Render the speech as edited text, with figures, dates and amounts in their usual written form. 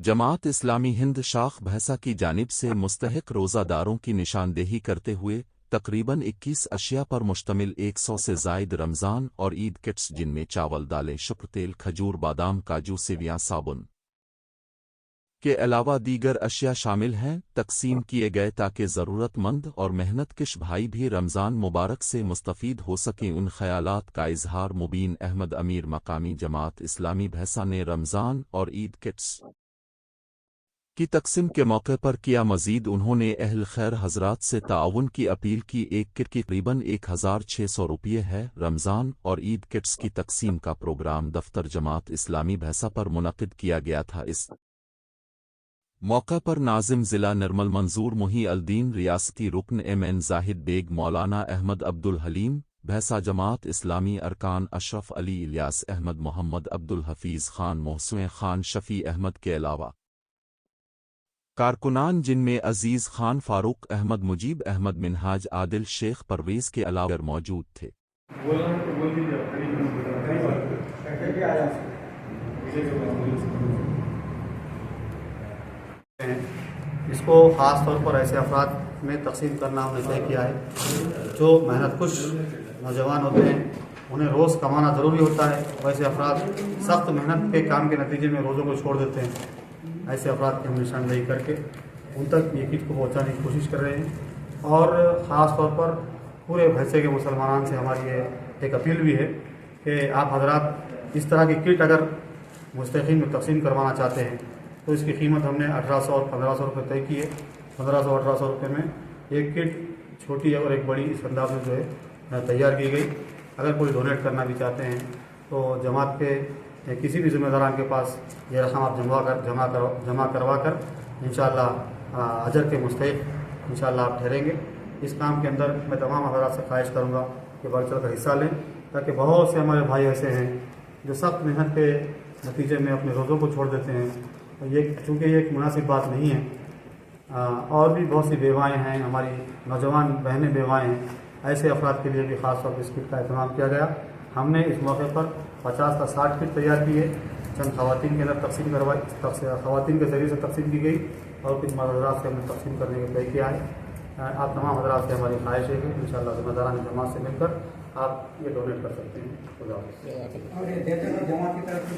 जमात इस्लामी हिंद शाख भैंसा की जानिब से मुस्तहिक रोज़ादारों की निशानदेही करते हुए तकरीबन 21 अशिया पर मुश्तमिल 100 से ज़ायद रमज़ान और ईद किट्स जिनमें चावल, दालें, शुक्र तेल, खजूर, बादाम, काजू, सेवियाँ, साबुन के अलावा दीगर अशिया शामिल हैं, तकसीम किए गए ताकि ज़रूरतमंद और मेहनतकश भाई भी रमज़ान मुबारक से मुस्तफ़ीद हो सकें। उन ख़यालात का इज़हार मुबीन अहमद अमीर मकामी जमात इस्लामी भैंसा ने रमज़ान और ईद किट्स की तकसीम के मौके पर किया। मज़ीद उन्होंने अहल खैर हज़रात से ताउन की अपील की। एक किट की तकरीबन 1600 रुपये है। रमज़ान और ईद किट्स की तकसीम का प्रोग्राम दफ्तर जमात इस्लामी भैंसा पर मुनक़िद किया गया था। इस मौका पर नाज़िम ज़िला निर्मल मंजूर मुही अल-दीन, रियासती रुकन MN जाहिद बेग, मौलाना अहमद अब्दुल हलीम, भैंसा जमात इस्लामी अरकान अशरफ अली, इलियास अहमद, मोहम्मद अब्दुल हफीज़ खान, मोहसिन खान, शफ़ी अहमद के अलावा कारकुनान जिनमें अजीज़ खान, फ़ारूक अहमद, मुजीब अहमद, मिनहाज, आदिल शेख, परवेज़ के अलावा मौजूद थे। इसको ख़ास तौर पर ऐसे अफराद में तकसीम करना हमने तय किया है जो मेहनतकुश नौजवान होते हैं, उन्हें रोज़ कमाना ज़रूरी होता है। वैसे अफराद सख्त मेहनत के काम के नतीजे में रोज़ों को छोड़ देते हैं। ऐसे अफराद की हम निशानदेही करके उन तक ये किट को पहुँचाने की कोशिश कर रहे हैं। और ख़ास तौर पर पूरे भैंसे के मुसलमानों से हमारी ये एक अपील भी है कि आप हजरात इस तरह की किट अगर मुस्तकीम में तकसीम करवाना चाहते हैं तो इसकी कीमत हमने 1800 और 1500 रुपये तय की है। 1500-1800 रुपये में एक किट छोटी और एक बड़ी इस अंदाज में जो है तैयार की गई। अगर कोई डोनेट करना भी चाहते हैं तो जमात के किसी भी ज़िम्मेदारान के पास ये रकम आप जमा करवा कर इंशाअल्लाह अजर के मुस्तहिक़ इंशाअल्लाह आप ठहरेंगे। इस काम के अंदर मैं तमाम हज़रात से ख्वाहिश करूँगा कि बढ़ चढ़ कर हिस्सा लें, ताकि बहुत से हमारे भाई ऐसे हैं जो सख्त मेहनत के नतीजे में अपने रोज़ों को छोड़ देते हैं। ये चूँकि ये एक मुनासिब बात नहीं है। और भी बहुत सी बेवाएँ हैं, हमारी नौजवान बहनें बेवाएँ हैं। ऐसे अफराद के लिए भी ख़ास तौर पर इस किट का अहतमाम किया गया। हमने इस मौके पर 50 से 60 किट तैयार की है। चंद ख़वातीन के अंदर तकसीम करवाई, ख़वातीन के ज़रिए से तकसीम की गई और कुछ हज़रात से हमने तकसीम करने का तय किया है। आप तमाम हज़रात से हमारी ख्वाहिश है कि इंशाअल्लाह ज़िम्मेदारान जमात से मिलकर आप ये डोनेट कर सकते हैं। खुदा हाफ़िज़।